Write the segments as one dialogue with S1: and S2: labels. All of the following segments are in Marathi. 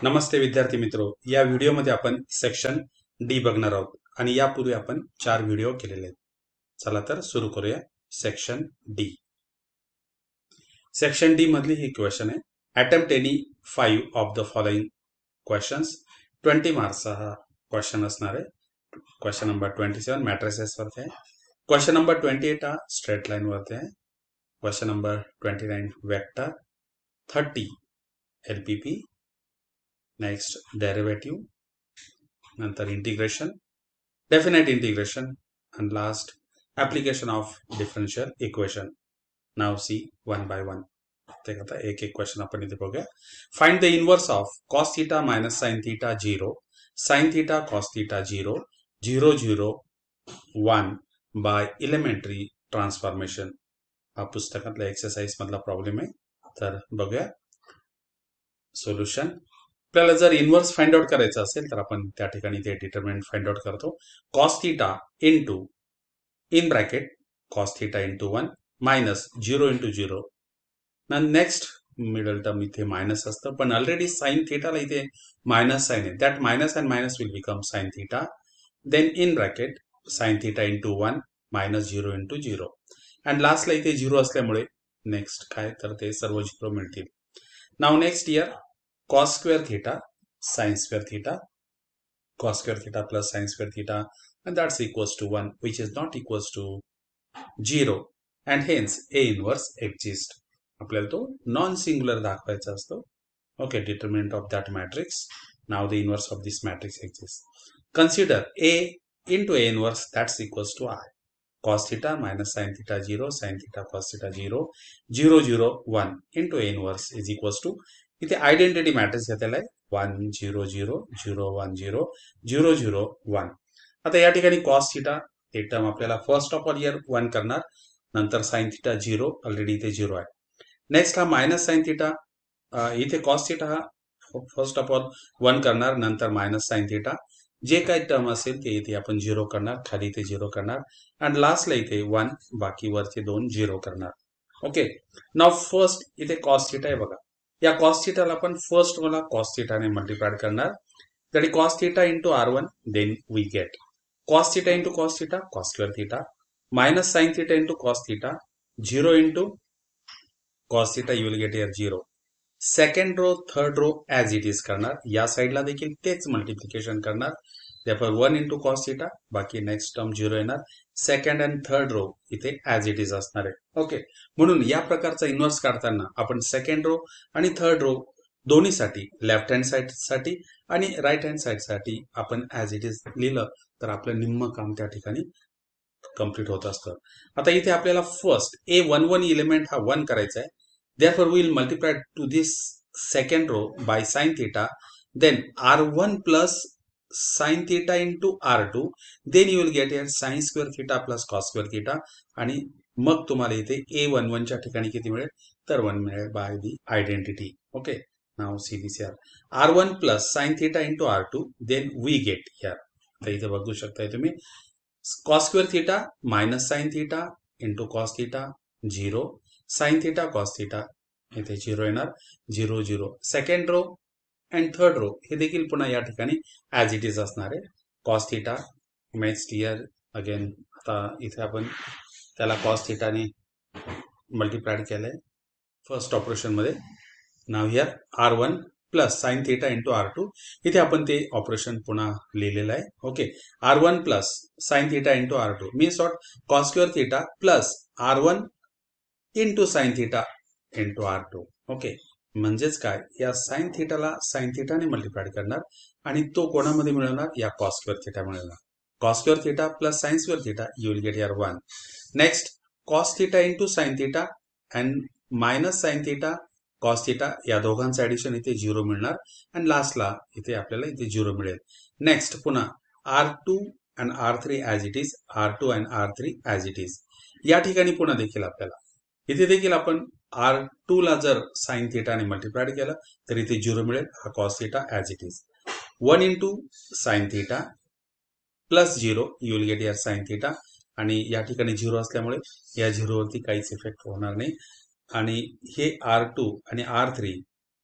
S1: नमस्ते विद्यार्थी मित्रो, या व्हिडिओमध्ये आपण सेक्शन डी बघणार आहोत आणि यापूर्वी आपण 4 व्हिडिओ केलेले आहेत. चला तर सुरू करूया सेक्शन डी. सेक्शन डी मधली ही क्वेश्चन आहे. Attempt any 5 of the following questions. 20 मार्क्सचा हा क्वेश्चन असणार आहे. क्वेश्चन नंबर 27 मॅट्रिसेस वरती आहे. क्वेश्चन नंबर 28 हा स्ट्रेट लाईन वरती आहे. Question number 29 vector. 30 LPP. Next derivative, नंतर integration, definite integration and last application of differential equation. Now see one by one. आता एक एक क्वेश्चन आपण इथे बघूया. Find the inverse of cos theta minus sin theta 0, sin theta cos theta 0, 0 0 1 by elementary transformation. हा पुस्तकातला एक्सरसाइज मधला प्रॉब्लेम आहे. तर बघूया सोल्युशन. आपल्याला जर इनवर्स फाइंड आउट करायचं असेल तर आपण त्या ठिकाणी ते डिटरमिनंट फाइंड आउट करतो. cos theta into in bracket cos theta into 1 minus 0 into 0. Next middle term इथे मायनस असतं, पण ऑलरेडी साइन थीटाला इथे मायनस साइन आहे. That minus and minus will become sine theta. Then in bracket sine theta into 1 minus 0 into 0. And लास्टला इथे 0 असल्यामुळे नेक्स्ट काय तर ते सर्व 0 मिळतील. Now next here cos square theta sin square theta, cos square theta plus sin square theta, and that's equals to 1, which is not equals to 0, and hence A inverse exists. आपल्याला तो नॉन सिंगुलर दाखवायचा असतो. Okay, determinant of that matrix. Now the inverse of this matrix exist. Consider A into A inverse, that's equals to I. cos theta minus sin theta 0, sin theta cos theta 0, 0 0 1 into A inverse is equals to, इथे आयडेंटिटी मॅट्रिक्स घेतलेला आहे 1 0 0 0 1 0 0 0 1. आता या ठिकाणी cos थीटा हे टर्म आपल्याला फर्स्ट ऑफ ऑल इयर 1 करणार, नंतर sin थीटा 0, ऑलरेडी इथे 0 आहे. नेक्स्ट हा मायनस sin थीटा, इथे cos थीटा हा फर्स्ट ऑफ ऑल 1 करणार, नंतर मायनस sin थीटा. जे काही टर्म असेल ते इथे आपण 0 करणार, खाली इथे 0 करणार, आणि लास्टला इथे 1, बाकी वरचे 2 0 करणार. ओके, नाव फर्स्ट इथे cos थीटा आहे बघा. या cos थीटाला आपण फर्स्ट वाला cos थीटाने मल्टिप्लाय करणार. तरी cos theta into r1, then we get cos theta into cos theta cos square theta minus sin theta into cos theta 0 into cos theta, you will get here 0. Second row third row as it is करणार, या साइडला देखील तेच मल्टिप्लिकेशन करणार. therefore 1 इंटू cos थीटा, बाकी नेक्स्ट टर्म 0 येणार. सेकंड अँड थर्ड रो इथे ऍज इट इज असणार आहे. ओके, म्हणून या प्रकारचा इन्व्हर्स काढताना आपण सेकंड रो आणि थर्ड रो दोन्हीसाठी, लेफ्ट हँड साइड साठी आणि राईट हँड साइड साठी आपण ऍज इट इज लिहिलं तर आपलं निम्म काम त्या ठिकाणी कम्प्लीट होत असतं. आता इथे आपल्याला फर्स्ट A11 एलिमेंट हा 1 करायचा आहे. therefore we will multiply to this second row by sin theta, then r1 plus sin theta into r2, then you will get here sin square theta plus cos square theta, आणि मग तुम्हाला इथे A11 च्या ठिकाणी किती मिळेल तर 1 मिळेल by the identity. Okay, now see this here r1 plus sin theta into r2, then we get here. तर इथे बघू शकताय तुम्ही cos square theta minus sin theta into cos theta 0, sin theta cos theta इथे 0 येणार, 0 0. Second row and third row हे देखील पुन्हा या ठिकाणी ऍज इट इज असणार आहे. cos theta next here again, आता इथे आपण त्याला cos थीटाने मल्टिप्लाय केलंय फर्स्ट ऑपरेशन मध्ये. Now here r1 plus sine theta into r2, इथे आपण ते ऑपरेशन पुन्हा लिहिलेलं आहे. Okay, r1 plus sine theta into r2 means what, cos square theta plus r1 into sine theta into r2. Okay, म्हणजेच काय, या साइन थीटाला साइन थीटाने मल्टिप्लाय करणार आणि तो कोणामध्ये मिळवणार, या cos स्क्वेअर थीटा मिळवणार. cos square theta plus sine square theta, you will get here 1. Next cos theta into sine theta and minus sine theta cos theta, या दोघांचं ऍडिशन इथे 0 मिळणार, आणि लास्टला इथे आपल्याला इथे 0 मिळेल. नेक्स्ट पुन्हा r2 and r3 as it is, r2 and r3 as it is. या ठिकाणी पुन्हा देखील आपल्याला इथे देखील आपण r2 ला जर साइन थीटाने मल्टिप्लाय केलं तर इथे 0 मिळेल, हा cos theta as it is. 1 into sine theta plus 0, you will get here sine theta, आणि या ठिकाणी 0 असल्यामुळे या 0 वरती काहीच इफेक्ट होणार नाही. आणि हे r2 आणि r3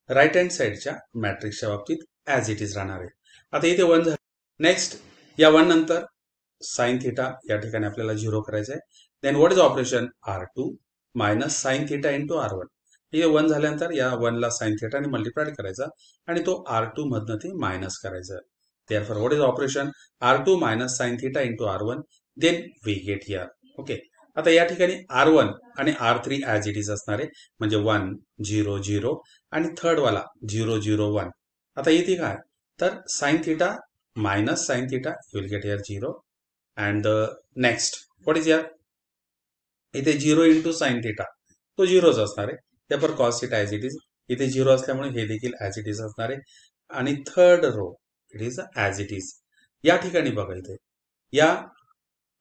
S1: राईट हँड साईडच्या मॅट्रिक्सच्या बाबतीत ॲज इट इज राहणार आहे. आता इथे 1 झालं. नेक्स्ट या 1 नंतर साइन थिटा या ठिकाणी आपल्याला 0 करायचं आहे. Then what is operation R2 minus sine theta into R1. इथे 1 झाल्यानंतर या 1 ला साइन थिटाने मल्टिप्लाय करायचा आणि तो R2 मधनं ते मायनस करायचं. Therefore what is operation R2 minus sine theta into R1. Then we get here. Okay. आता या ठिकाणी R1 आणि R3 ॲज इट इज असणार आहे, म्हणजे 1 0 0 आणि थर्ड वाला 0 0 1. आता इथे काय तर sine theta minus sin theta, you will get here 0. And the next, what is here? इथे 0 into sin theta, तो 0च असणार आहे. त्यापर cos theta as it is. इथे 0 असल्यामुळे हे देखील as it is असणार आहे. आणि third row it is as it is. या ठिकाणी बघा इथे या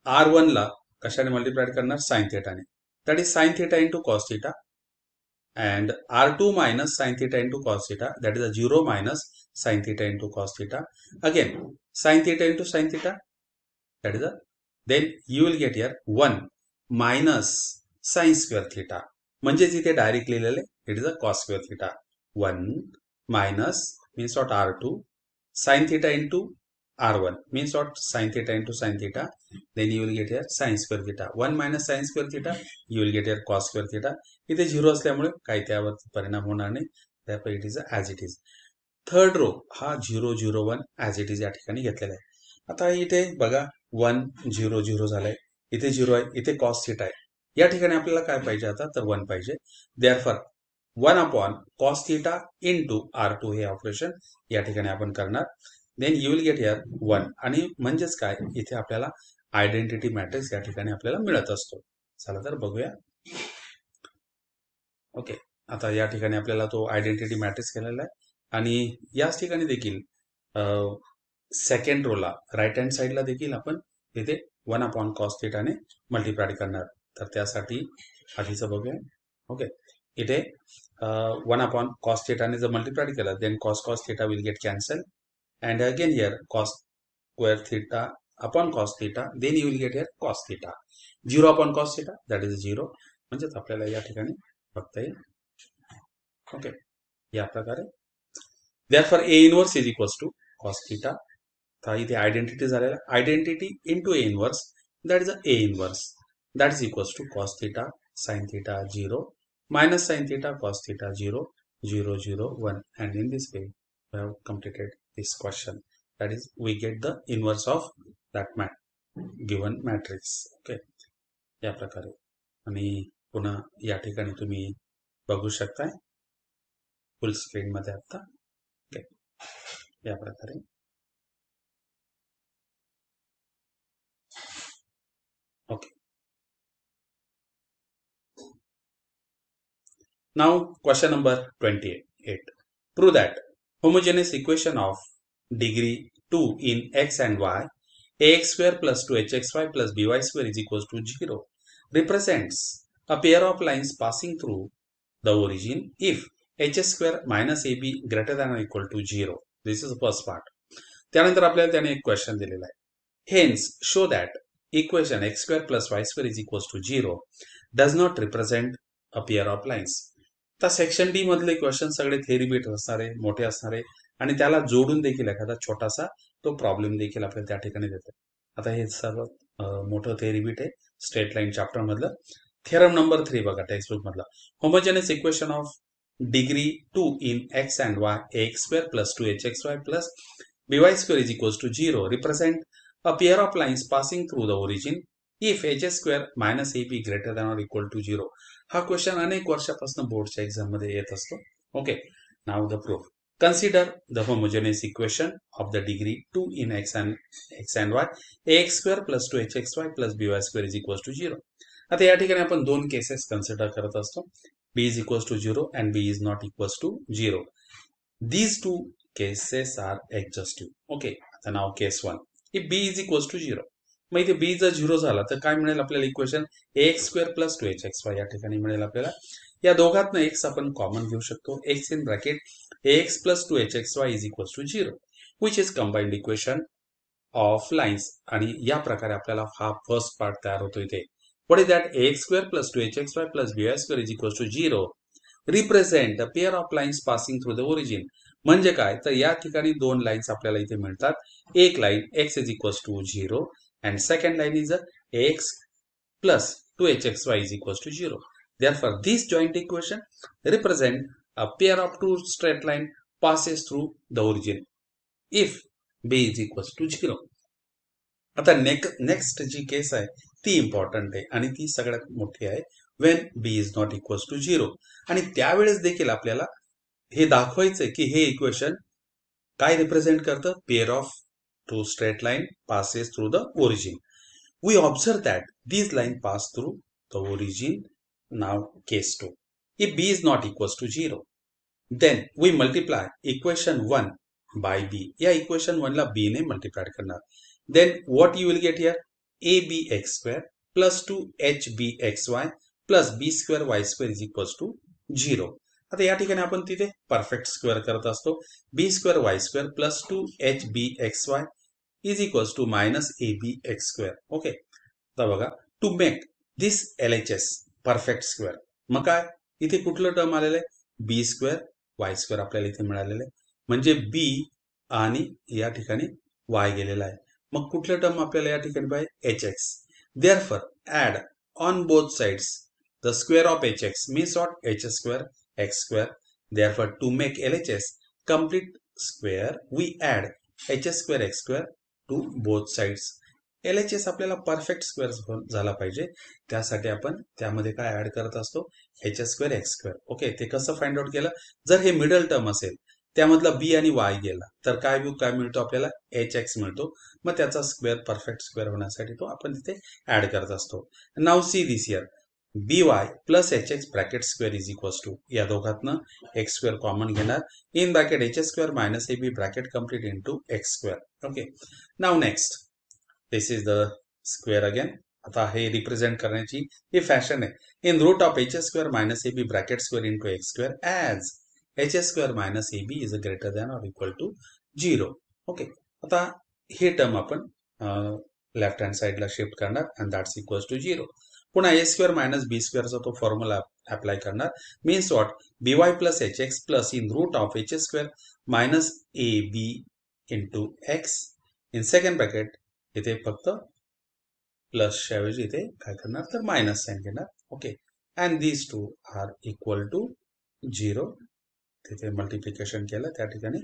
S1: R1 ला कशाने मल्टिप्लाय करणार sin theta ने. That is sin theta into cos theta. And R2 minus sin theta into cos theta, that is a 0 minus sin theta into cos theta. Again, sin theta into sin theta, that is a, then you will get here 1 minus sin square theta. म्हणजेच इथे डायरेक्ट लिहिलेले it is a cos square theta. 1 minus means what R2 sin theta into R1 means what sin theta into sin theta. Then you will get here sin square theta. 1 minus sin square theta, you will get here cos square theta. इथे 0 असल्यामुळे काही त्यावर परिणाम होणार नाही. त्यामुळे it is as it is. Third row हा 0 0 1 ॲज इट इज या ठिकाणी घेतलेला आहे. आता इथे बघा 1 0 0 झालाय, इथे 0 आहे, इथे cos theta आहे. या ठिकाणी आपल्याला काय पाहिजे आता तर 1 पाहिजे. Therefore 1 upon cos theta into R2 हे ऑपरेशन या ठिकाणी आपण करणार. Then you will get here 1 आणि म्हणजेच काय इथे आपल्याला आयडेंटिटी मॅट्रिक्स या ठिकाणी आपल्याला मिळत असतो. चला तर बघूया. ओके. आता या ठिकाणी आपल्याला तो आयडेंटिटी मॅट्रिक्स केलेला आहे आणि याच ठिकाणी देखील सेकंड रोला राईट हँड साईडला देखील आपण इथे 1 अपॉन cos theta ने मल्टिप्लाय करणार. तर त्यासाठी आधीचं बघूया. ओके. इथे 1 अपॉन cos theta ने जर मल्टिप्लाय केलं then cos theta will get cancel. And again here cos square theta upon cos theta, then you will get here cos theta. 0 upon cos theta, that is 0. म्हणजेच आपल्याला या ठिकाणी बघता येईल. ओके. या प्रकारे therefore A inverse is equals to cos theta. तर इथे आयडेंटिटी झालेला identity into A inverse, that is A inverse, that is equals to cos theta sin theta 0 minus sin theta cos theta 0 0 0 1. And in this way we have completed this question. That is, we get the inverse of that given matrix. Okay. या प्रकारे आणि पुन्हा या ठिकाणी तुम्ही बघू शकताय फुल स्क्रीन मध्ये आता. ओके. या प्रकारे okay. Now question number 28. Prove that homogeneous equation of degree 2 in x and y, ax square plus 2hxy plus by square is equals to 0 represents a pair of lines passing through the origin if hs square minus ab greater than or equal to 0. This is the first part. त्यानंतर आपल्याला त्याने एक क्वेश्चन दिलेला आहे. Hence show that equation x square plus y square is equals to 0 does not represent a pair of lines. आता सेक्शन डी मधले क्वेश्चन सगळे थेरी बेट असणारे मोठे असणारे आणि त्याला जोडून देखील एखादा छोटासा तो प्रॉब्लेम देखील आपल्याला त्या ठिकाणी देतात. आता हे सर्व मोठं थेरी बीट आहे स्ट्रेट लाईन चॅप्टर मधलं. थेरम नंबर 3 बघा टेक्स्ट बुक मधला. Homogeneous equation of degree 2 in x and Y ax square plus 2hxy plus by square is equals to 0 represent a pair of lines passing through the origin if hs square minus ab greater than or equal to 0. हा क्वेश्चन अनेक वर्षापासून बोर्डच्या एक्झाम मध्ये येत असतो. Okay. Now the proof. Consider the homogeneous equation of the degree 2 in x and y ax square plus 2hxy plus by square is equals to 0. आता या ठिकाणी आपण दोन केसेस कन्सिडर करत असतो. b is equals to 0 and b is not equals to 0. These two cases are exhaustive. Okay. आता नाव केस 1. If b is equals to 0. मग इथे b जर 0 झाला तर काय मिळेल आपल्याला equation ax square plus 2hxy या ठिकाणी मिळेल आपल्याला. या दोघातनं x आपण कॉमन घेऊ शकतो. x in bracket ax plus 2hxy is equals to 0 which is combined equation of lines. आणि या प्रकारे आपल्याला हा फर्स्ट पार्ट तयार होतो इथे. What is that ax square plus 2hxy plus by square is equals to 0 represent a pair of lines passing through the origin. म्हणजे काय, तर या ठिकाणी दोन लाईन्स आपल्याला इथे मिळतात. एक line x is equals to 0 and second line is x plus 2hxy is equals to 0. Therefore, this joint equation represent a pair of two straight line passes through the origin if b is equals to 0. आता नेक्स्ट जी केस आहे ती इम्पॉर्टंट आहे आणि ती सगळ्यात मोठी आहे, when b is not equals to 0. आणि त्यावेळेस देखील आपल्याला हे दाखवायचंय की हे इक्वेशन काय रिप्रेझेंट करतं, pair of two straight line passes through the origin. We observe that these lines pass through the origin. Now case 2. If b is not equals to 0, then we multiply equation 1 by b. या equation 1 ला b ने multiply करणार. Then what you will get here? abx square plus 2hbxy plus b square y square is equals to 0. आता या ठिकाणी आपण तिथे परफेक्ट स्क्वेअर करत असतो. b square y square plus 2hbxy is equals to minus abx square. ओके, तर बघा, to make this LHS perfect square, मग काय इथे कुठलं टर्म आलेलं आहे, बी स्क्वेअर वाय स्क्वेअर आपल्याला इथे मिळालेलं आहे. म्हणजे बी आणि या ठिकाणी वाय गेलेला आहे. मग कुठलं टर्म आपल्याला या ठिकाणी पाहिजे, hx. Therefore add on both sides the square of hx means what, h square x square. Therefore to make LHS complete square we add h square x square to both sides. LHS आपल्याला परफेक्ट स्क्वेअर झाला पाहिजे, त्यासाठी आपण त्यामध्ये काय ऍड करत असतो, h square x square. Okay, ते कसं फाइंड आउट केलं, जर हे मिडल टर्म असेल त्यामधला b आणि y गेला तर काय मिळतो आपल्याला, hx मिळतो. मग त्याचा स्क्वेअर परफेक्ट स्क्वेअर होण्यासाठी तो आपण तिथे ऍड करत असतो. Now see this here, by plus hx bracket square is equals to, या दोघातनं x स्क्वेअर कॉमन घेणार, in bracket h square minus ab bracket complete into x square. Okay, now next this is the square again. आता हे रिप्रेझेंट करण्याची ही फॅशन आहे. In root of h square minus ab bracket square into x square as h square minus ab is greater than or equal to 0. Okay, आता हे टर्म आपण लेफ्ट हँड साइडला शिफ्ट करणार अँड दॅट्स इक्वल्स टू 0. पुन्हा a स्क्वेअर मायनस b स्क्वेअरचा तो फॉर्म्युला अप्लाय करणार, means what, by plus hx plus in root of h square minus ab into x in second bracket. इथे फक्त प्लसच्या ऐवजी इथे काय करणार, तर मायनस साइन घेणार. Okay, and these two are equal to 0. तिथे मल्टिप्लिकेशन केलं त्या ठिकाणी.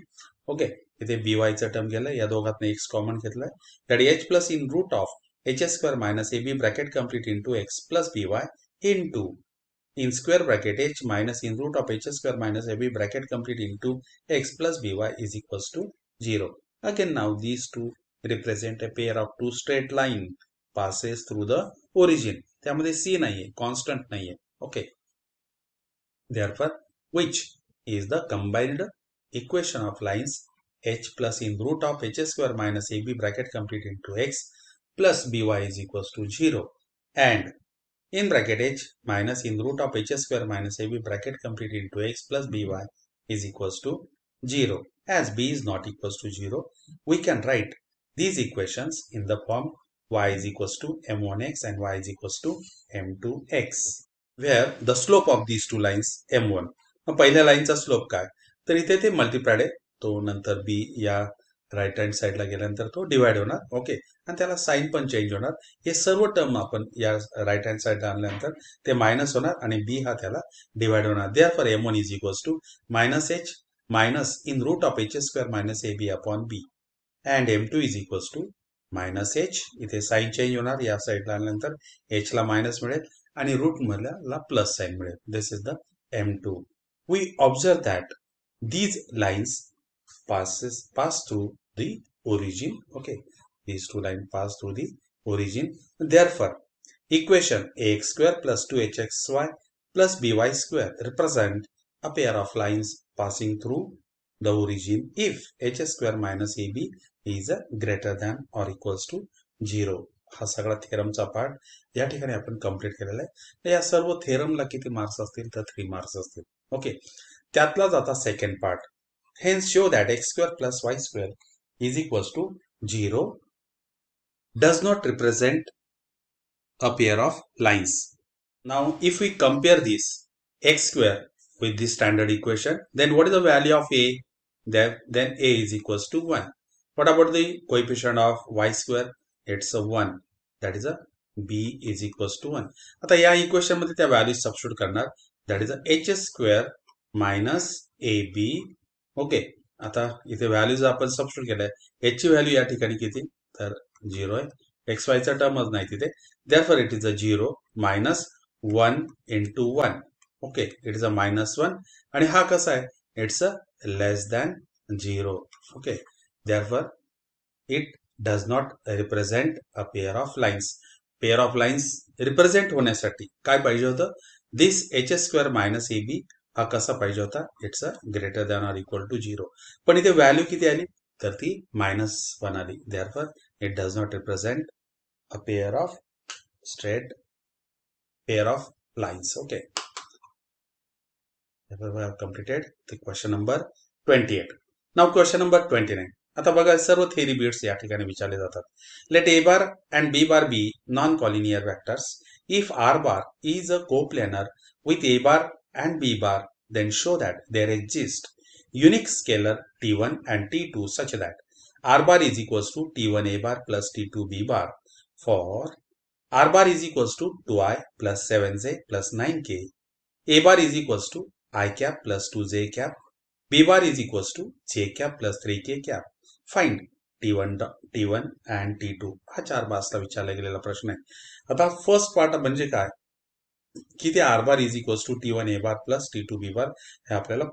S1: ओके, इथे by चा टर्म गेला, या दोघातनं x कॉमन घेतलाय, that h plus in root of h square minus ab bracket complete into x plus by into in square bracket h minus in root of h square minus ab bracket complete into x plus by is equals to 0. Again now these two represent a pair of two straight line passes through the origin. त्यामध्ये c नाहीये, constant नाहीये. Okay, therefore which is the combined equation of lines h plus in root of h square minus ab bracket complete into x plus by is equals to 0 and in bracket h minus in root of h square minus ab bracket complete into x plus by is equals to 0. As b is not equals to 0, we can write these equations in the form y is equals to m1x and y is equals to m2x, where the slope of these two lines m1. पहिल्या लाईनचा स्लोप काय, तर इथे ते मल्टिप्लाइड आहे, तो नंतर b या राईट हँड साइडला गेल्यानंतर तो डिवाइड होणार. ओके, आणि त्याला साइन पण चेंज होणार. हे सर्व टर्म आपण या राईट हँड साइडला आणल्यानंतर ते मायनस होणार आणि b हा त्याला डिवाइड होणार. Therefore m1 is equals to minus h minus in root of h square minus ab upon b and m2 is equals to minus h. इथे साइन चेंज होणार, या साइडला आणल्यानंतर h ला मायनस मिळेल आणि रूट मधला प्लस साइन मिळेल. This is the m2. We observe that these lines pass through the origin. Okay, these two lines pass through the origin. Therefore equation ax square plus 2hxy plus by square represent a pair of lines passing through the origin if h square minus ab is greater than or equals to 0. हा सगळा थेरमचा पार्ट या ठिकाणी आपण कंप्लीट केलेला आहे. या सर्व थेरमला किती मार्क्स असतील, तर 3 मार्क्स असतील. ओके, त्यातलाच आता second part. Hence show that x square plus y square is equals to 0 does not represent a pair of lines. Now if we compare this x square with this standard equation. Then what is the value of a? Then a is equals to 1. What about the coefficient of y square? It's a 1. That is a b is equals to 1. आता या इक्वेशन मध्ये त्या व्हॅल्यूज सबस्टिट्यूट करणार. That is H square minus A B. Okay, आता इथे व्हॅल्यूज आपण सबस्टिट्यूट केलंय. एच ची व्हॅल्यू या ठिकाणी किती? तर 0 आहे. एक्स वाय चा टर्मच नाही तिथे. Therefore it is a 0 minus 1 into 1. Okay, it is a minus 1. आणि हा कसा आहे? It's a less than 0. Okay, therefore it does not represent a pair of lines. Pair of lines represent होण्यासाठी काय पाहिजे होतं? This H square minus A B हा कसा पाहिजे होता? It's a greater than or equal to 0. पण इथे व्हॅल्यू किती आली? तर ती -1 आली. Therefore it does not represent a pair of straight pair of lines. Okay, we have completed the question number 28. Now question number 29. आता बघा, सर्व थेरी बिट्स या ठिकाणी विचारले जातात. Let a bar and b bar be non-collinear vectors. If r bar is a coplanar with a bar and b bar, then show that there exist unique scalar t1 and t2 such that r bar is equals to t1 a bar plus t2 b bar for r bar is equals to 2i plus 7j plus 9k. A bar is equals to I cap plus 2j cap. B bar is equals to j cap plus 3k cap. Find T1 and T2. हा 4 मार्क्सला विचारला गेलेला प्रश्न आहे. आता फर्स्ट पार्ट म्हणजे काय की ते R bar is equals to T1 A bar plus T2 B bar हे आपल्याला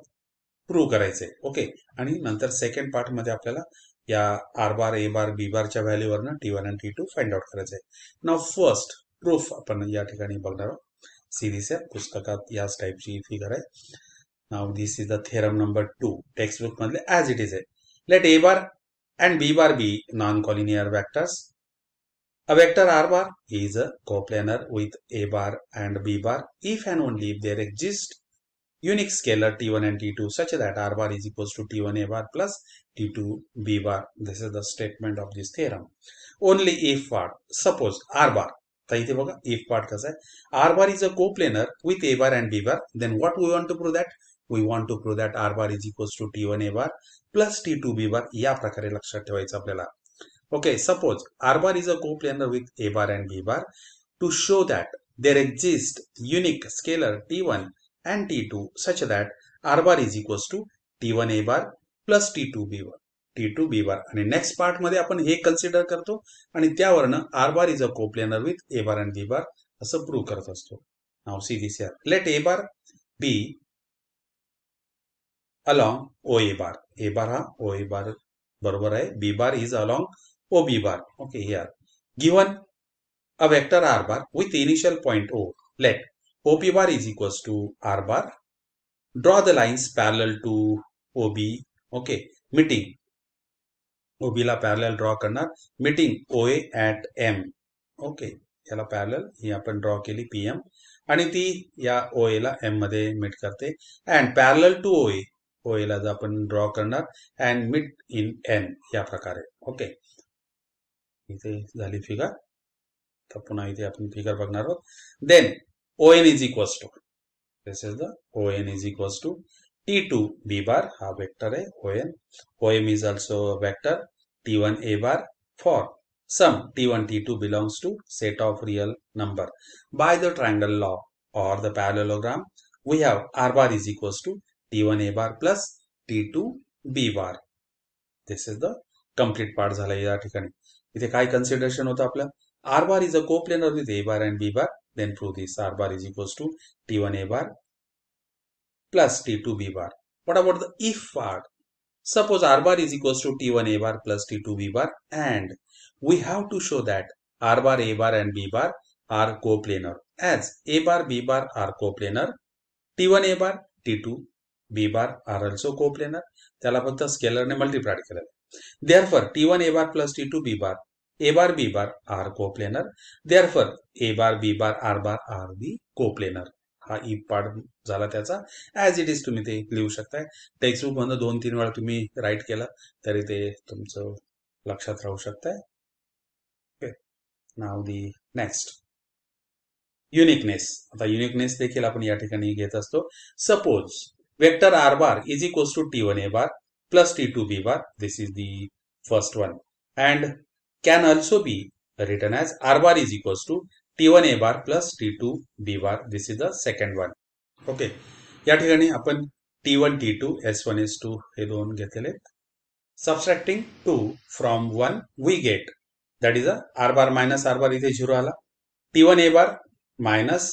S1: प्रूव्ह करायचंय. ओके, आणि नंतर सेकंड पार्ट मध्ये आपल्याला या R bar A bar B bar च्या व्हॅल्यूवरनं T1 आणि T2 फाइंड आउट करायचंय. नाउ फर्स्ट प्रूफ आपण या ठिकाणी बघणार आहोत. सिरीज आहे, पुस्तकात याच टाईपची फिगर आहे. Now this is the theorem number 2 text book मधले ॲज इट इज आहे. Let A bar and B bar be non collinear vectors. A vector r bar is a coplanar with a bar and b bar if and only if there exist unique scalar t1 and t2 such that r bar is equals to t1 a bar plus t2 b bar. This is the statement of this theorem. Only if part. Suppose r bar. तर इथे बघा if part कसा आहे. r bar is a coplanar with a bar and b bar. Then what we want to prove that? We want to prove that r bar is equals to t1 a bar plus t2 b bar. या प्रकारे लक्षात ठेवायचं आपल्याला. Okay, suppose r bar is a coplanar with a bar and b bar. To show that there exist unique scalar t1 and t2 such that r bar is equals to t1 a bar plus t2 b bar. T2 b bar. आणि नेक्स्ट पार्ट मध्ये आपण हे कन्सिडर करतो आणि त्यावरनं r bar is a coplanar with a bar and b bar असं प्रूव्ह करत असतो. Now see this here. Let a bar be along OA bar. A bar हा OA bar बरोबर आहे. B bar is along OB bar. Okay, here. Given a vector r bar with initial point O, let OP bar is equals to r bar. Draw the lines parallel to OB. Okay, meeting OB ला parallel draw करणार. Meeting OA at M. Okay, याला parallel ही आपण draw केली PM आणि ती या OA ला M मध्ये मीट करते. And parallel to OA, OA ला आपण ड्रॉ करणार and meet in N या प्रकारे. ओके, इथे झाली फिगर. तर पुन्हा इथे आपण फिगर बघणार आहोत. Then ON is equals to, this is the ON is equals to T2 B bar हा वेक्टर आहे ON. OM is also a vector T1 A bar for sum T1 T2 belongs to set of real number. By the triangle law or the parallelogram, we have R bar is equals to T1 A bar plus T2 B bar. This is the complete part झाला या ठिकाणी. इथे काय कन्सिडरेशन होतं आपलं? R bar is a coplanar with A bar and B bar. Then prove this. R bar is equals to T1 A bar plus T2 B bar. What about the if part? Suppose R bar is equals to T1 A bar plus T2 B bar and we have to show that R bar A bar and B bar are coplanar. As A bar B bar are coplanar, T1 A bar T2 B bar are also coplanar. त्याला फक्त स्केलरने मल्टिप्लाय केलं. Therefore T1 A bar plus T2 B bar, A bar B bar are coplanar. Therefore A bar B bar R bar are the coplanar. हा if पार्ट झाला त्याचा. ॲज इट इज तुम्ही ते लिहू शकताय. टेक्स्ट बुक मधून 2-3 वेळा तुम्ही राईट केलं तरी ते तुमचं लक्षात राहू शकतंय. Okay, now the next. Uniqueness. आता युनिकनेस देखील आपण या ठिकाणी घेत असतो. Suppose vector R bar is equals to T one A bar plus T two B bar. This is the first one and can also be written as R bar is equals to T one A bar plus T two B bar. This is the second one. Okay, या ठिकाणी आपण T1, T2, S1, S2 हे दोन घेतलेले आहेत. Subtracting 2 from 1 we get, that is a R bar minus R bar इथे 0 आला. T1 A bar minus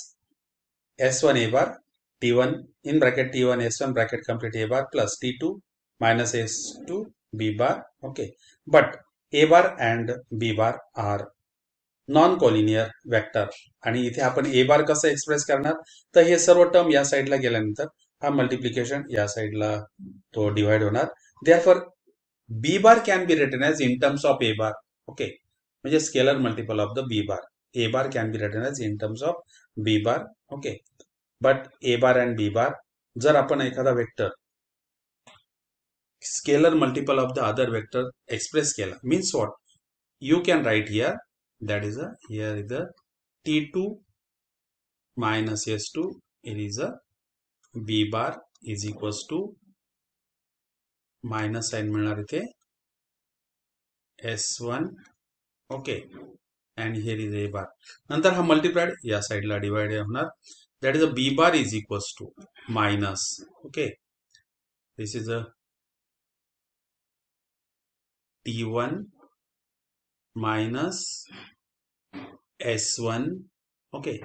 S1: S1 A bar, T1 in bracket T1 S1 bracket complete A bar plus T2 minus S2 B bar. Okay, but A bar and B bar are non collinear vector आणि इथे आपण ए बार कसं एक्सप्रेस करणार, तर हे सर्व टर्म या साईडला गेल्यानंतर हा मल्टिप्लिकेशन या साईडला तो डिवाइड होणार. Therefore B bar can be written as in terms of A bar. Okay, म्हणजे scalar multiple of the B bar. A bar can be written as in terms of B bar. Okay, but A bar and B bar, जर आपण एखादा vector scalar multiple of the other vector express केला, means what, you can write here, that is here is the T2 minus S2, it is a B bar is equals to minus sign मिळणार इथे S1. Okay, and here is A bar. नंतर हा मल्टिप्लाइड या साईडला डिवाइड होणार, that is a B bar is equals to minus. okay, this is a T1 minus S1, okay,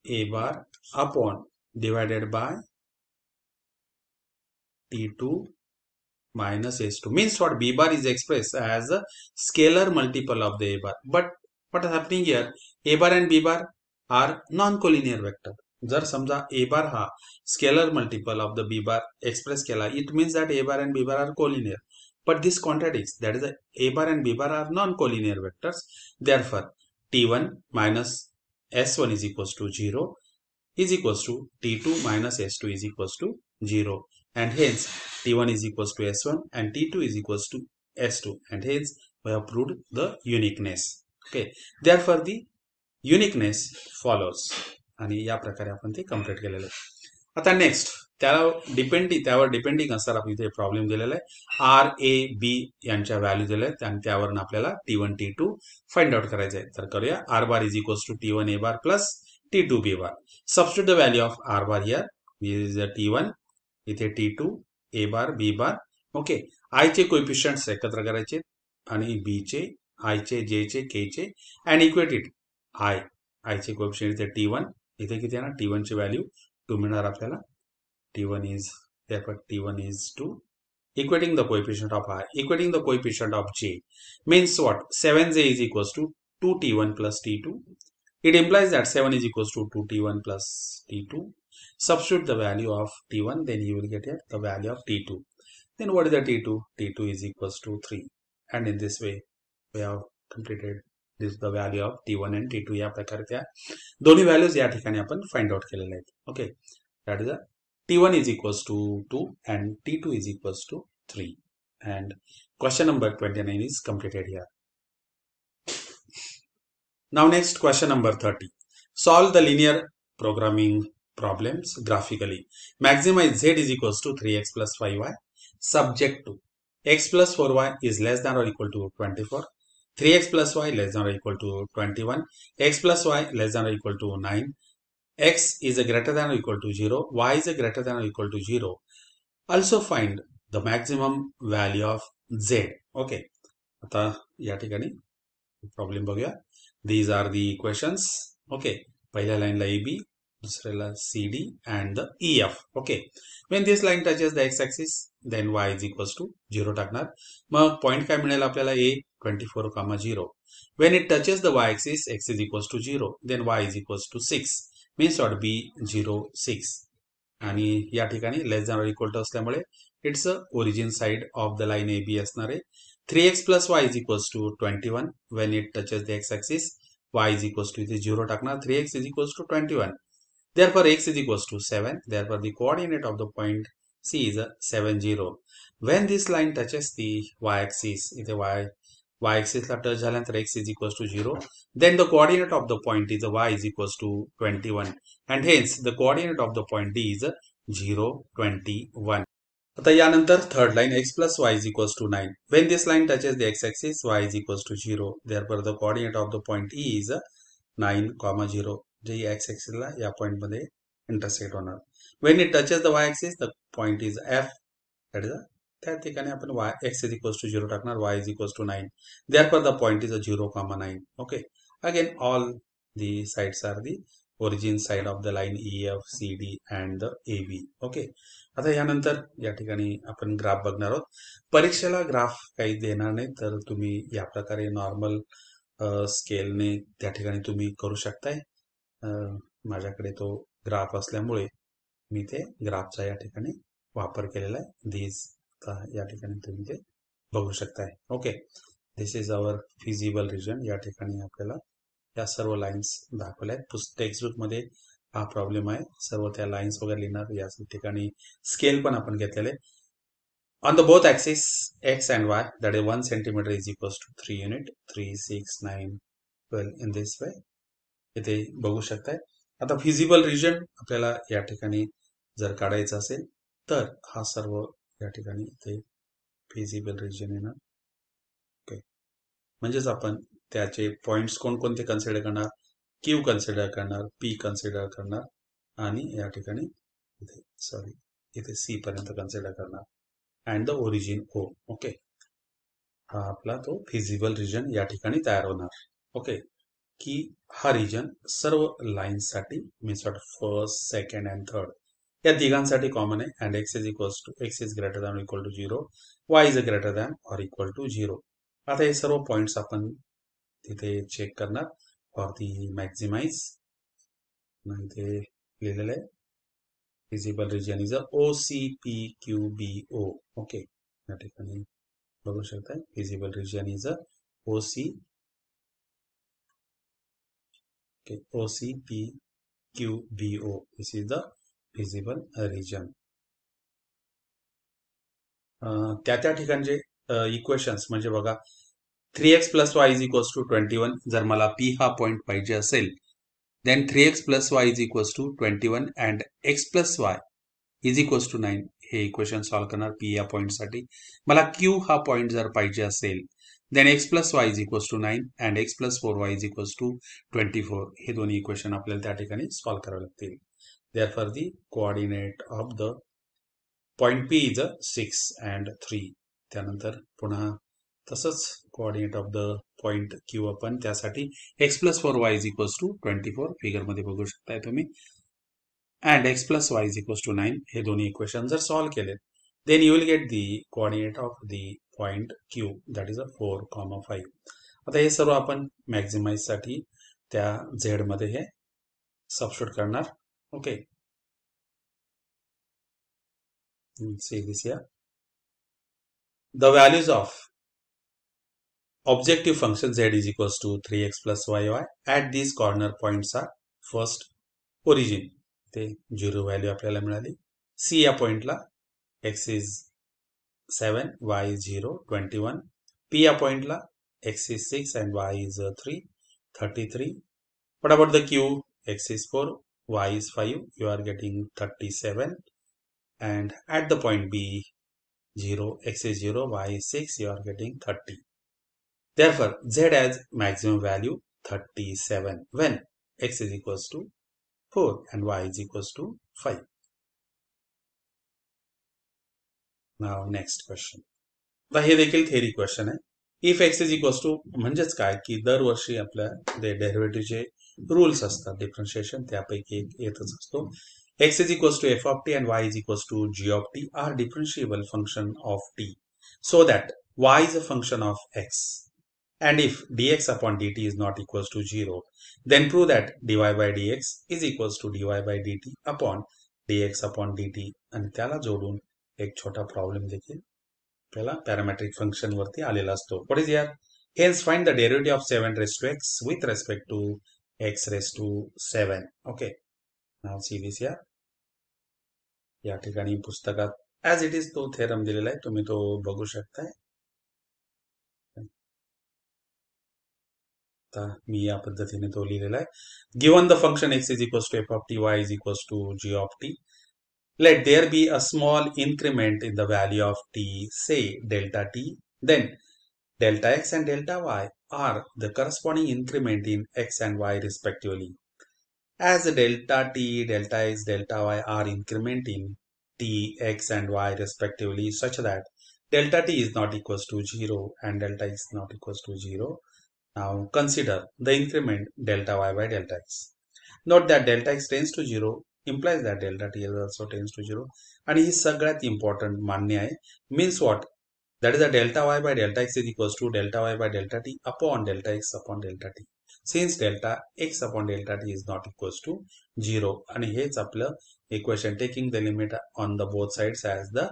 S1: A bar upon divided by T2 minus S2. Means what, B bar is expressed as a scalar multiple of the A bar. But what is happening here, A bar and B bar are non-collinear vector. जर समजा A bar हा scalar multiple of the B bar express केला, it means that A bar and B bar are collinear. But this contradicts, that is A bar and B bar are non-collinear vectors. Therefore, T1 minus S1 is equals to 0 is equals to T2 minus S2 is equals to 0. And hence, T1 is equals to S1 and T2 is equals to S2. And hence, we have proved the uniqueness. Okay. Therefore, the uniqueness follows. आणि या प्रकारे आपण ते कम्प्लीट केलेलं आहे. आता नेक्स्ट, त्यावर डिपेंडिंग असणार आपण इथे प्रॉब्लेम दिलेला आहे. आर ए बी यांच्या व्हॅल्यू दिल्या आहेत आणि त्यावरून आपल्याला T1 T2 फाइंड आउट करायचं आहे. तर करूया. R bar is equals to T1 A bar plus T2 B bar. Substitute the value of R bar here, is T1, इथे T2 A bar B bar. ओके, आय चे कोएफिशियंट्स एकत्र करायचे आणि बी चे, आय चे, जे चे, के चे अँड इक्वेटेड आय चे कोएफिशियंट इथे T1, इथे किती आहे ना, T1 ची व्हॅल्यू 2 मिळणार आपल्याला. T1 is, therefore T1 is 2. Equating the coefficient of I, equating the coefficient of J means what? 7J is equals to 2T1 plus T2. It implies that 7 is equals to 2T1 plus T2. Substitute the value of T1, then you will get here the value of T2. Then what is the T2? T2 is equals to 3. And in this way, we have completed this the value of T1 and T2. या प्रकारे त्या दोन्ही व्हॅल्यूज या ठिकाणी आपण फाइंड आउट केलेल्या आहेत. Okay, that is a T1 is equals to 2 and T2 is equals to 3. And question number 29 is completed here. Now next, question number 30. Solve the linear programming problems graphically. Maximize Z is equals to 3x plus 5y subject to x plus 4y is less than or equal to 24, 3x plus y less than or equal to 21, x plus y less than or equal to 9, x is a greater than or equal to 0, y is a greater than or equal to 0. Also find the maximum value of z. Okay, आता या ठिकाणी प्रॉब्लेम बघूया. These are the equations. Okay, पहिल्या लाईनला AB, दुसऱ्याला CD and the EF. Okay, when this line touches the x-axis, then y is equals to 0 टाकणार. मग पॉइंट काय मिळेल आपल्याला, A 24, 0. When it touches the y-axis, x is equals to 0, then y is equals to 6. Means what, B 0 6. आणि या ठिकाणी less than or equal to असल्यामुळे it's origin side of the line A B असणार आहे. 3x plus Y is equals to 21. When it touches the X axis, Y is equals to इथे 0 टाकणार. 3x इज equals to 21. Therefore x is equals to 7. Therefore the coordinate of the point C is 7 0. When this line touches the y axis, इथे y y ऍक्सिसला टच झाल्यानंतर x is equals to 0. Then the coordinate of the point is y is equals to 21 and hence the coordinate of the point D is 0, 21. आता यानंतर third line x plus y is equals to 9. When this line touches the x axis y is equals to 0. Therefore the coordinate of the point E is 9, 0. जे x ऍक्सिसला या पॉइंटमध्ये इंटरसेक्ट होणार. Wien it touches the y axis the point is f. That is त्या ठिकाणी आपण x इज इक्वल्स टू 0 टाकणार, y is equals to 9. Therefore the point is 0, 9. Okay. Again all the sides are the origin side of the line EFCD and the AB. Okay. आता यानंतर या ठिकाणी आपण ग्राफ बघणार आहोत. परीक्षेला ग्राफ काही देणार नाही, तर तुम्ही या प्रकारे नॉर्मल स्केलने त्या ठिकाणी तुम्ही करू शकताय. माझ्याकडे तो ग्राफ असल्यामुळे मी ते ग्राफचा या ठिकाणी वापर केलेला आहे. दिस या ठिकाणी तुम्ही ते बघू शकताय. Okay. This is our feasible region. या ठिकाणी आपल्याला या सर्व लाईन्स दाखवल्या आहेत. टेक्स्टबुक मध्ये हा प्रॉब्लेम आहे. सर्व त्या लाईन्स वगैरे लिहिणार. या ठिकाणी स्केल पण आपण घेतलेले. On the both axis x and y, that is 1 centimeter is equals to 3 unit, 3, 6, 9, 12 in this way. इथे बघू शकताय. आता फिजिबल रिजन आपल्याला या ठिकाणी जर काढायचं असेल तर हा सर्व या ठिकाणी इथे फिजिबल रिजन येणार. ओके. म्हणजेच आपण त्याचे पॉइंट्स कोणकोणते कन्सिडर करणार, Q कन्सिडर करणार, P कन्सिडर करणार आणि या ठिकाणी इथे C पर्यंत कन्सिडर करणार and the origin O. Okay. हा आपला तो फिजिबल रिजन या ठिकाणी तयार होणार. ओके. की हा रिजन सर्व लाईन्ससाठी means first, second and third या तिघांसाठी कॉमन आहे. And x is greater than equal to 0, y is greater than or equal to 0. आता हे सर्व पॉइंट्स आपण तिथे चेक करणार फॉर दी मॅक्झिमाइज. इथे लिहिलेलं आहे feasible region is OCPQBO. Okay. या ठिकाणी बघू शकता feasible region is OCPQBO. This is the feasible region. त्या ठिकाणचे इक्वेशन्स म्हणजे बघा 3x plus Y is equals to 21. जर मला P हा पॉइंट पाहिजे असेल then 3x plus Y is equals to 21 and x plus Y is equals to 9. हे इक्वेशन सॉल्व्ह करणार P या पॉइंटसाठी. मला Q हा पॉइंट जर पाहिजे असेल then x plus Y is equals to 9 and x plus 4y is equals to 24. हे दोन्ही इक्वेशन आपल्याला त्या ठिकाणी सॉल्व्ह करावे लागतील. Therefore the coordinate of the point P is 6 and 3. त्यानंतर पुन्हा तसंच coordinate of the point Q आपण त्यासाठी x plus 4y is equals to 24 फिगरमध्ये बघू शकताय तुम्ही and x plus Y is equals to 9. हे दोन्ही इक्वेशन जर सॉल्व्ह केले then you will get the coordinate of the point Q that is 4, 5. आता हे सर्व आपण मॅक्झिमाइज साठी त्या Z मध्ये हे सबस्टिट्यूट करणार. Okay. See this here. The values of objective function z is equals to 3x plus yy at these corner points are first origin. ते 0 व्हॅल्यू आपल्याला मिळाली. C या पॉइंटला x is 7, y is 0, 21. P या पॉइंटला x is 6 and y is 3, 33. What about the Q? X is 4, y is 5. You are getting 37. And at the point B, 0, x is 0, y is 6, you are getting 30. Therefore, z has maximum value 37 when x is equals to 4 and y is equals to 5. Now next question. आता हे देखील थेरी क्वेश्चन आहे. If x is equals to म्हणजेच काय की दरवर्षी आपल्या डेरिव्हेटिव्हचे रूल्स असतात डिफरन्शिएशन त्यापैकी एक येतच असतो. x is equals to f of t and y is equals to g of t are differentiable function of t so that y is a function of x. And if dx upon dt is not equals to 0, then prove that dy by dx is equals to dy by dt upon dx upon dt. आणि त्याला जोडून एक छोटा प्रॉब्लेम देखील आपल्याला पॅरामेट्रिक फंक्शन वरती आलेला असतो. What is here? Hence find the derivative of 7 raised to x with respect to x raised to 7. Okay. Now see this here. या ठिकाणी पुस्तकात ॲज इट इज तो थेरम दिलेला आहे, तुम्ही तो बघू शकताय. आता मी या पद्धतीने तो लिहिलेला आहे. Given the function x is equals to f of t, y is equals to g of t. Let there be a small increment in the value of t, say delta t, then delta x and delta y are the corresponding increment in x and y respectively. As delta t, delta x, delta y are increment in t, x and y respectively such that delta t is not equals to 0 and delta x is not equals to 0. Now consider the increment delta y by delta x. Note that delta x tends to 0 implies that delta t also tends to 0. And ही सगळ्यात important मान्य आहे. Means what? That is the delta y by delta x is equals to delta y by delta t upon delta x upon delta t. Since delta x upon delta t is not equals to 0. आणि हेच आपलं equation taking the limit on the both sides as the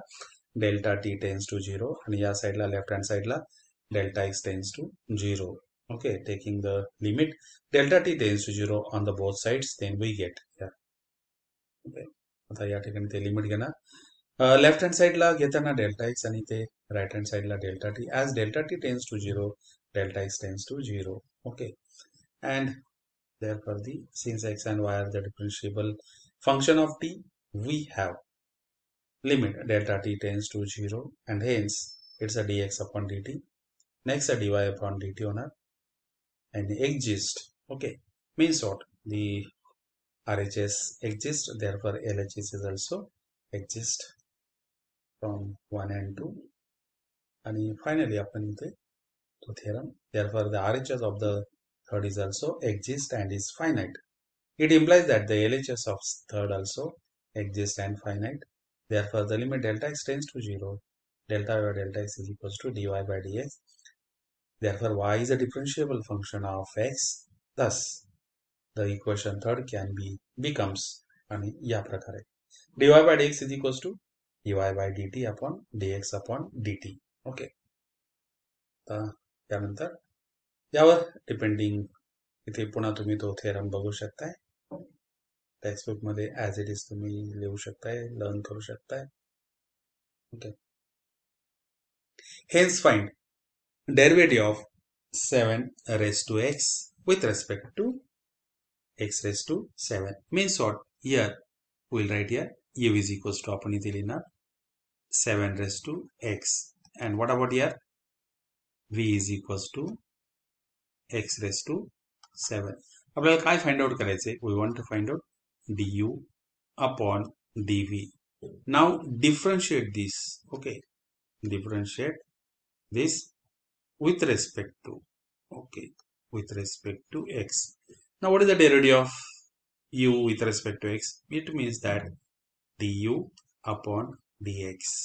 S1: delta t tends to 0. आणि या साईडला left hand साईडला delta x tends to 0. Okay, taking the limit delta t tends to 0 on the both sides, then we get here. Okay, आता या ठिकाणी ते लिमिट घेणार. लेफ्ट हँड साईडला घेताना डेल्टा एक्स आणि ते राईट हँड साईडला delta t. As delta t tends to 0, delta x tends to 0. Okay, and therefore the since x and y are the differentiable function of t, we have limit delta t tends to 0 and hence it's a dx upon dt. Next a dy upon dt होणार and exist. Okay, means what? The RHS exists, therefore LHS is also exist from 1 and 2. And finally आपण इथे तो theorem, therefore the RHS of the third is also exist and is finite. It implies that the LHS of third also exists and finite. Therefore the limit delta x tends to 0, delta y by delta x is equals to dy by dx. Therefore y is a differentiable function of x. Thus the equation third can be becomes आणि या प्रकारे dy by dx is equals to dy by dt upon dx upon dt. Okay, त्यानंतर यावर डिपेंडिंग इथे पुन्हा तुम्ही तो थेरम बघू शकताय. टेक्स्टबुक मध्ये ॲज इट इज तुम्ही लिहू शकताय, लर्न करू शकताय. Okay, hence find derivative of 7 raised to x with respect to x raised to 7. Means what? Here we'll write here u is equals to आपण इथे लिहिणार 7 raised to x. And what about here? v is equals to x raised to 7. आपल्याला काय फाइंड आउट करायचे? We want to find out du upon dv. Now differentiate this. Okay, differentiate this with respect to, okay, with respect to x. Now what is the derivative of u with respect to x? It means that du upon dx.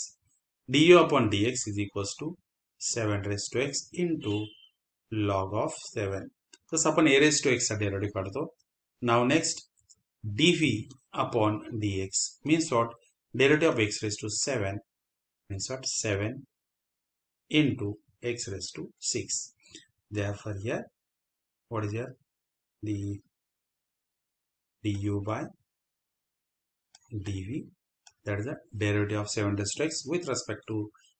S1: du upon dx is equals to 7 raised to x into log of 7. तसं आपण a raised to x चा derivative काढतो. Now next dv upon dx means what? Derivative of x raised to 7 means what? 7 into x raised to 6. Therefore here what is here? The du by dv, that is the derivative of 7 raised to x with respect to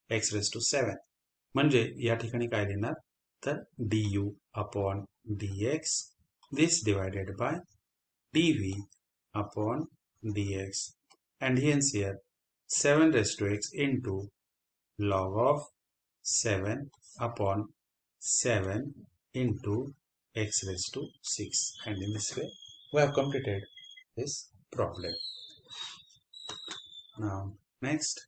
S1: x raised to 7. म्हणजे या ठिकाणी काय लिहिणार? तर du upon dx, this divided by dv upon dx, and hence here 7 raised to x into log of 7 upon 7 into x raised to 6. And in this way we have completed this problem. Now next,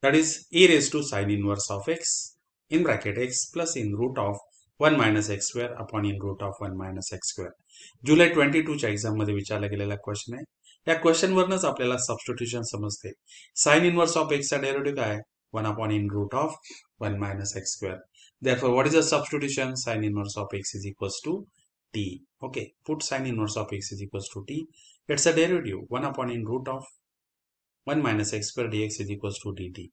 S1: that is e raised to sine inverse of x in bracket x plus in root of 1 minus x square upon in root of 1 minus x square. जुलै 22 च्या एक्झाम मध्ये विचारला गेलेला क्वेश्चन आहे. या क्वेश्चन वरनच आपल्याला सबस्टिट्यूशन समजते. साइन इनवर्स ऑफ x चा डेरिव्हेटिव्ह काय? 1 upon in root of 1 minus x square. Therefore what is the substitution? Sin inverse of x is equals to t. Okay, put sin inverse of x is equals to t. It's a derivative 1 upon in root of 1 minus x square dx is equals to dt.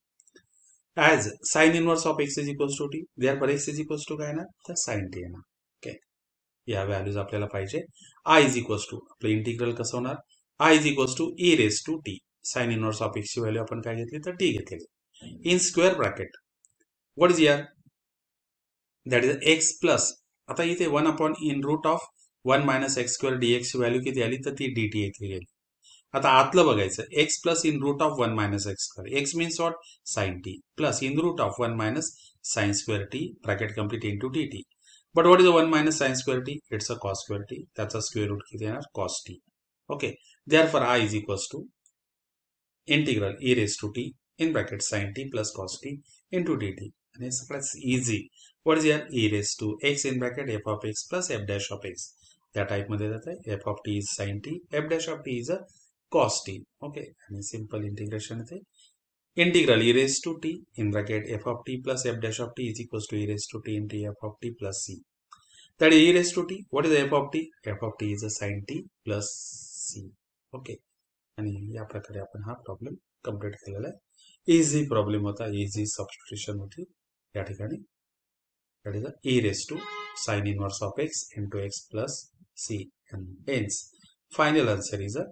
S1: As sin inverse of x is equals to t, therefore x is equals to काय ना? तर sin t येणार. ओके, या व्हॅल्यूज आपल्याला पाहिजे. I is equals to आपलं इंटिग्रल कसं होणार? I is equals to e raised to t. sin inverse of x ची व्हॅल्यू आपण काय घेतली? तर t घेतली. In square bracket What is here? That is x plus. आता इथे 1 upon in root of 1 minus x square dx ची व्हॅल्यू किती आली तर ती dt इथे गेली. आता आतलं बघायचं x plus in root of 1 minus x square. x means what? Sin t plus in root of 1 minus sin square t bracket complete into dt. But what is the 1 minus sin square t? It's a cos square t. त्याचा स्क्वेअर रूट किती येणार? cos t. Okay. Therefore I is equals to integral e raised to t in bracket sin t plus cos t into dt. And it's easy. What is here? E raised to x in bracket f of x plus f dash of x. त्या टाइप मध्ये जात आहे. f of t is sin t, f dash of t is a cos t. Okay. आणि सिंपल इंटिग्रेशन येते. Integral e raised to t in bracket f of t plus f dash of t is equals to e raised to t into f of t plus c. That is e raised to t. What is f of t? f of t is a sin t plus c. Okay. आणि या प्रकारे आपण हा प्रॉब्लेम कंप्लीट केलेला आहे. इझी प्रॉब्लेम होता, इझी सबस्टिट्यूशन होती या ठिकाणी. That is e raised to sin inverse of x into x plus c, and hence final answer is a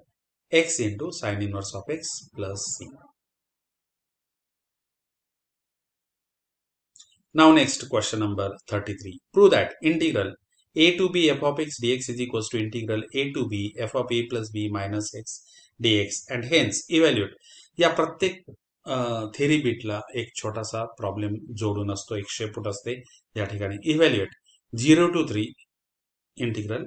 S1: x into sin inverse of x plus c. Now next question number 33. Prove that integral a to b f of x dx is equals to integral a to b f of a plus b minus x dx, and hence evaluate. या प्रत्येक थेरी बीटला एक छोटासा प्रॉब्लेम जोडून असतो, एक शेपूट असते. या ठिकाणी evaluate 0 to 3 integral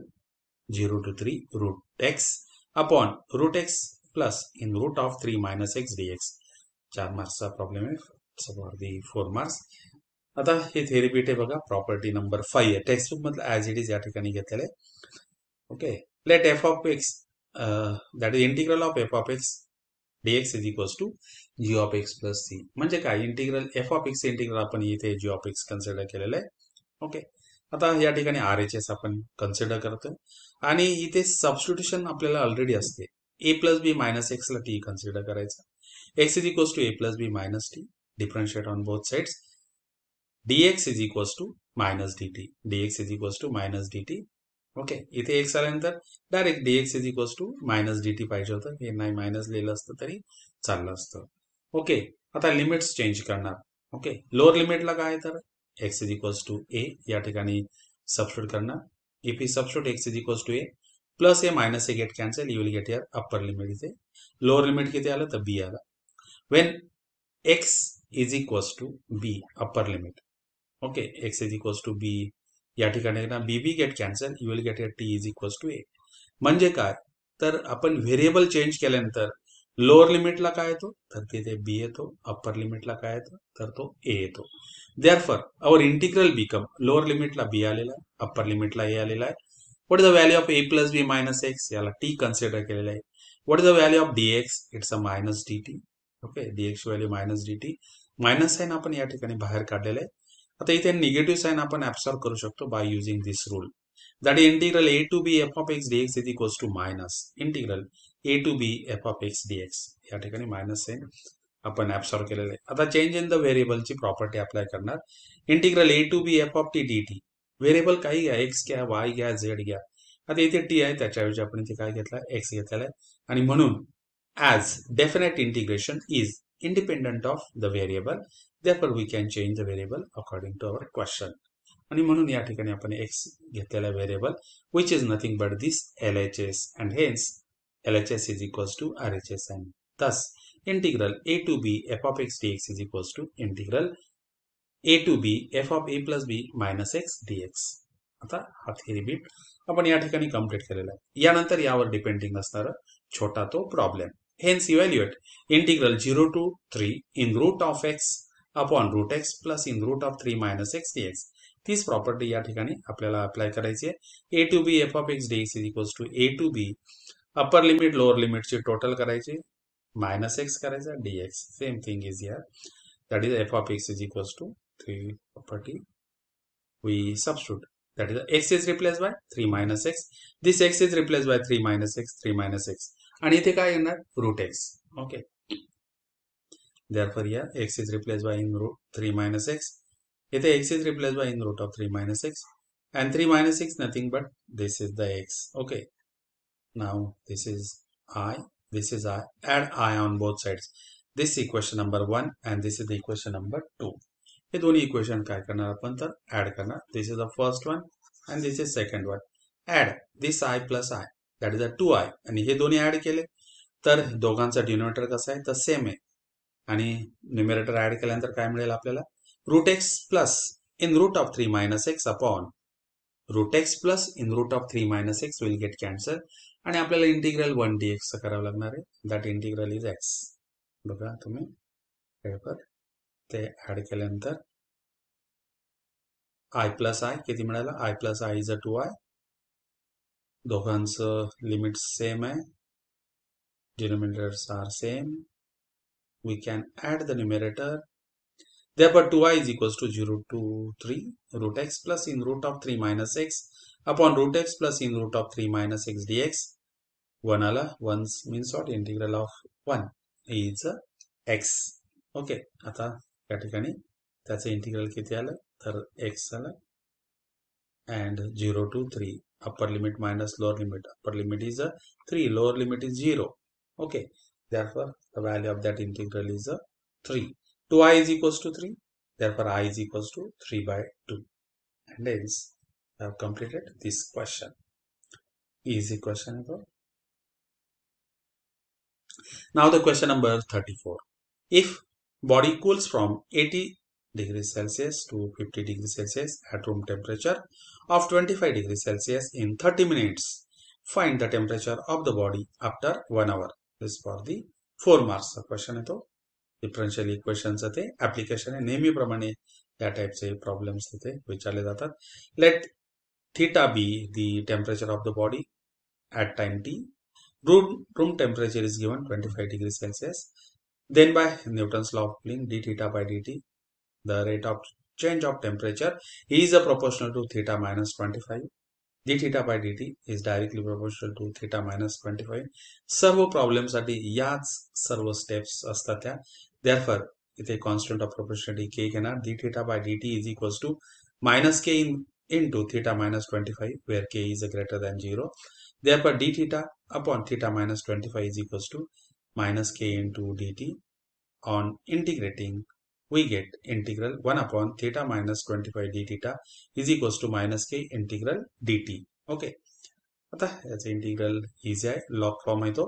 S1: 0 to 3 root x upon root x plus in root of 3 minus x dx. 4 मार्क्सचा प्रॉब्लेम आहे, 4 मार्क्स. आता हे थेरी बीट आहे बघा, प्रॉपर्टी नंबर 5 आहे. टेक्स्टबुक मधलं ऍज इट इज या ठिकाणी घेतलेलं आहे. Okay. Let f of x that is integral of f of x dx is equals to g of x plus c. म्हणजे काय? Integral f of x integral आपण इथे जी ऑफ एक्स कन्सिडर केलेलं आहे. ओके. आता या ठिकाणी आर एच एस आपण कन्सिडर करतो आणि इथे सबस्टिट्यूशन आपल्याला ऑलरेडी असते. A plus b minus x ला टी कन्सिडर करायचा. X is equals to a plus b minus t, differentiate on both sides. dx is equals to minus dt. dx is equals to minus dt. Okay. इथे x आल्यानंतर direct dx is equals to minus dt पाहिजे होतं. हे नाही मायनस लिहिलं असतं तरी चाललं असतं. ओके. आता लिमिट्स चेंज करणार. ओके. लोअर लिमिटला काय तर x is equals to a या ठिकाणी सबस्टिट्यूट करणार. If you substitute x is equals to a plus a minus a get cancel, you will get here upper limit. इथे लोअर लिमिट किती आलं तर b आला. When x is equals to b upper limit. Okay. x is equals to b या ठिकाणी ना B B get cancel, you will get T is equals to A. म्हणजे काय तर आपण व्हेरिएबल चेंज केल्यानंतर लोअर लिमिटला काय येतो तर तिथे बी येतो, अप्पर लिमिटला काय येतो तर तो ए येतो. Therefore our integral become lower लिमिटला बी आलेला आहे, अप्पर लिमिटला ए आलेला आहे. What is the value of a plus b minus x, याला टी कन्सिडर केलेला आहे. What is the value of d x, it's a minus d t. Okay. D x value minus d t. Minus sign आपण या ठिकाणी बाहेर काढलेलं आहे. आता इथे निगेटिव्ह साइन आपण ऍब्सॉर्ब करू शकतो by using this rule. That is integral a to b f of x dx is equals to minus integral a to b f of x dx. या ठिकाणी मायनस साइन आपण ऍब्सॉर्ब केलेलं आहे. आता चेंज इन द व्हेरिएबलची प्रॉपर्टी अप्लाय करणार. Integral a to b f of t d t. Variable काही घ्या, एक्स घ्या, वाय घ्या, झेड घ्या. आता इथे टी आहे, त्याच्याऐवजी आपण इथे काय घेतला, एक्स घेतलेला आहे. आणि म्हणून as definite integration is independent of the variable, therefore we can change the variable according to our question. आणि म्हणून या ठिकाणी आपण x घेतलेला variable which is nothing but this LHS, and hence LHS is equals to RHS, and thus integral a to b f of x dx is equals to integral a to b f of a plus b minus x dx. आता हा थेरी बीट आपण या ठिकाणी कंप्लीट केलेला आहे. यानंतर यावर डिपेंडिंग असणारा छोटा तो problem. Hence evaluate integral 0 to 3 in root of x upon root x plus in root of 3 minus x dx. तीच प्रॉपर्टी या ठिकाणी आपल्याला अप्लाय करायची आहे. a to b f of x dx is equals to a to b upper limit lower लिमिटची टोटल करायची, मायनस एक्स करायचा dx. Same thing is here. That is f of x is equals to 3 property. We substitute. That is x is replaced by 3 minus x. This x is replaced by 3 minus x, 3 minus x. आणि इथे काय येणार root x. Okay. Therefore here x is replaced by in root 3 minus x. इथे x is replaced by in root of 3 minus x, and 3 minus x nothing but this is the x. Okay. Now this is I, this is I. Add I on both sides. This is equation number 1 and this is the equation number 2. हे दोन्ही इक्वेशन काय करणार आपण तर ऍड करणार. This is the first one and this is second one. Add this I plus I that is a 2i आणि हे दोन्ही ऍड केले तर दोघांचा डिनोमिनेटर कसा आहे तर सेम आहे आणि न्यूमरेटर ऍड केल्यानंतर काय मिळेल आपल्याला root x plus in root of 3 minus x upon root x plus in root of 3 minus x will get cancel आणि आपल्याला इंटिग्रल 1 dx करावं लागणार आहे. That integral is x. बघा तुम्ही पेपर ते ऍड केल्यानंतर आय प्लस आय किती मिळालं i plus i is a 2i. दोघांचं लिमिट सेम आहे. Denominators are same. We can add the numerator. Therefore 2i is equals to 0 to 3 root x plus in root of 3 minus x upon root x plus in root of 3 minus x dx. 1 आला 1 means what integral of 1 is x. Okay आता या ठिकाणी त्याचं इंटिग्रल किती आलं तर x आलं and 0 to 3 upper limit minus lower limit. Upper limit is 3, lower limit is 0. Okay, therefore the value of that integral is 3. 2i is equals to 3, therefore I is equals to 3 by 2. And hence I have completed this question. Easy question. Now the question number 34. If body cools from 80 degrees Celsius to 50 degrees Celsius at room temperature of 25 degrees Celsius in 30 minutes, find the temperature of the body after 1 hour. This for the 4 marks question आहे तो. डिफरन्शियल इक्वेशनचं ते ऍप्लिकेशन आहे. नेहमीप्रमाणे या टाईपचे प्रॉब्लेम्स तिथे विचारले जातात. Let theta be the temperature of the body at time t. Room temperature is given 25 degrees Celsius. Then by Newton's law of cooling d theta by dt, the rate of change of temperature is proportional to theta minus 25. d theta by dt is directly proportional to theta minus 25. सर्व प्रॉब्लेम साठी याच सर्व स्टेप्स असतात त्या. Therefore इथे कॉन्स्टंट ऑफ प्रोपोर्शनॅलिटी k घेणार. d theta by dt is equals to minus k into theta minus 25 where k is greater than 0. Therefore d theta upon theta minus 25 is equals to minus k into dt. On integrating we get integral 1 upon theta minus 25 d theta is equals to minus k integral dt. Okay, आता याचं इंटिग्रल इझी आहे. लॉग फॉर्म आहे तो.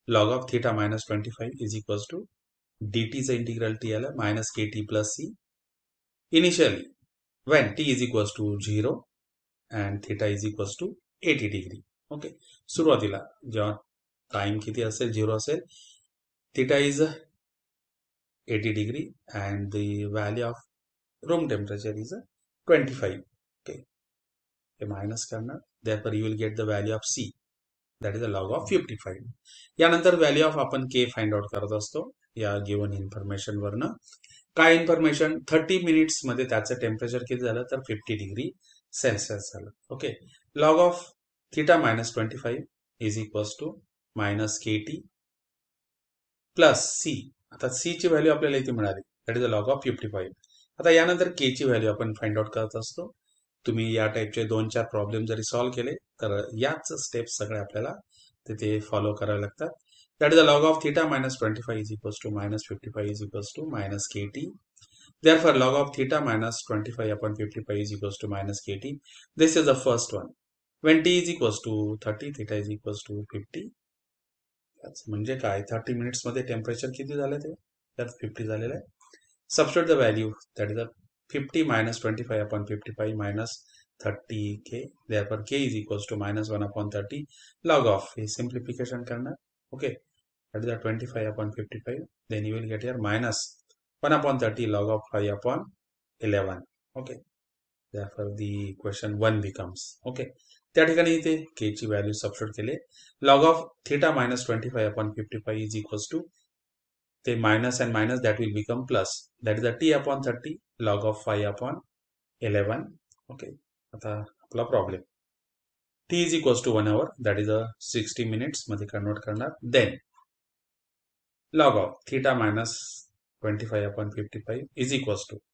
S1: Log of theta minus 25 is equals to dtचं इंटिग्रल t आलं minus K T plus C initially when t is equals to 0 and theta is equals to 80 degree. Okay, सुरुवातीला जेव्हा टाइम किती असेल 0 असेल theta is 80 degree and the value of room temperature is 25. Okay, हे मायनस करणार. therefore you will get the value of c, that is the log of 55. यानंतर व्हॅल्यू ऑफ आपण k फाइंड आउट करत असतो या गिवन इन्फॉर्मेशन वरनं. काय इन्फॉर्मेशन 30 मिनिट्स मध्ये त्याचं टेम्परेचर किती झालं तर 50 डिग्री सेल्सिअस झालं. Okay, log of theta minus 25 is equals to minus K T plus c. आता सी ची व्हॅल्यू आपल्याला इथे मिळाली that is the log of 55. आता यानंतर के ची व्हॅल्यू आपण फाइंड आउट करत असतो. तुम्ही या टाईपचे 2-4 प्रॉब्लेम जरी सॉल्व्ह केले तर याच स्टेप्स सगळे आपल्याला तिथे फॉलो करावे लागतात. That is the log of theta minus 25 is equals to minus 55 is equals to minus K t. Therefore, log of theta minus 25 upon 55 is equals to minus kt. This is the first one. When t is equals to 30, theta is equals to 50. म्हणजे काय 30 मिनिट्स मध्ये टेम्परेचर किती झालं ते त्यात 50 झालेलं आहे. Substitute the value that is 50 minus 25 upon 55 minus 30k. Therefore, k is equals to minus 1 upon 30 log of. हे simplification करणार. Okay, that is 25 upon 55. Then you will get here minus 1 upon 30 log of 5 upon 11. Okay, therefore the equation 1 becomes. Okay, त्या ठिकाणी इथे k ची व्हॅल्यू सबस्टिट्यूट केले. log of theta minus 25 upon 55 is equals to ते minus and minus that will become plus, that is the t upon 30 log of 5 upon 11. Okay, आता आपला problem t is equals to 1 hour, that is 60 minutes मध्ये कन्वर्ट करणार. then log of theta minus 25 upon 55 is equals to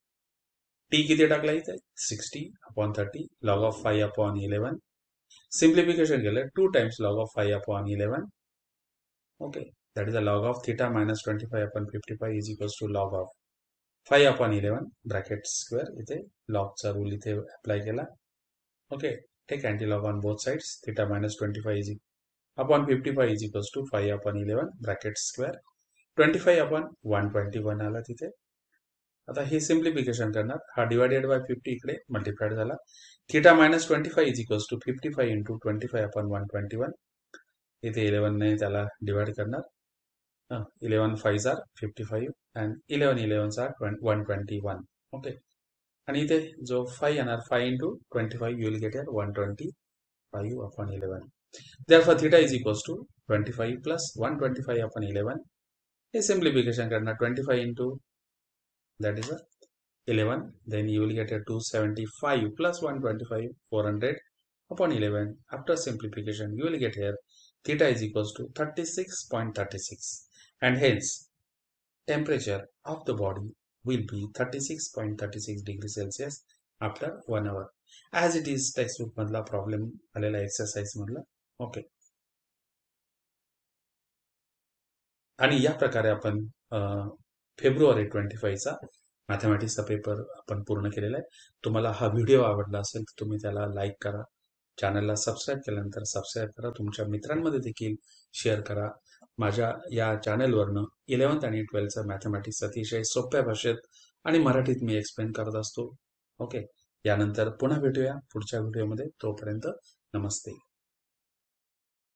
S1: t किती टाकला इथे 60 upon 30 log of 5 upon 11. Simplification केलं 2 times log of 5 upon 11. Okay, that is the log of theta minus 25 upon 55 is equals to log of 5/11 bracket square, इथे लॉगचा रूल इथे अप्लाय केला. Okay, take antilog on both sides. Theta minus 25 upon 55 is equals to 5/11 bracket square. 25/121 आला तिथे. आता हे सिम्प्लिफिकेशन करणार. हा डिवायडेड बाय 50 इकडे मल्टिप्लाइड झाला. Theta minus 25 is equals to 55 into 25/121. इथे 11 ने त्याला डिवाइड करणार. 11 5s R 55 and 11 11s R 121. Okay, आणि इथे जो 5 येणार 5 into 25 you will get here 125/11. Therefore theta is equals to 25 plus 125/11. हे सिम्प्लिफिकेशन करणार. 25 into that is a 11, then you will get a 275 plus 125 400/11. After simplification you will get here theta is equals to 36.36, and hence temperature of the body will be 36.36 degrees Celsius after 1 hour, as it is textbook मधला प्रॉब्लेम आलेला एक्सरसाइज मधला. ओके, आणि या प्रकारे आपण फेब्रुवारी 25चा मॅथमॅटिक्सचा पेपर आपण पूर्ण केलेला आहे. तुम्हाला हा व्हिडिओ आवडला असेल तर तुम्ही त्याला लाईक करा. चॅनलला सबस्क्राईब केल्यानंतर सबस्क्राईब करा. तुमच्या मित्रांमध्ये देखील शेअर करा. माझ्या या चॅनलवरनं 11th आणि 12th मॅथमॅटिक्स अतिशय सोप्या भाषेत आणि मराठीत मी एक्सप्लेन करत असतो. ओके, यानंतर पुन्हा भेटूया पुढच्या व्हिडिओमध्ये. तोपर्यंत नमस्ते.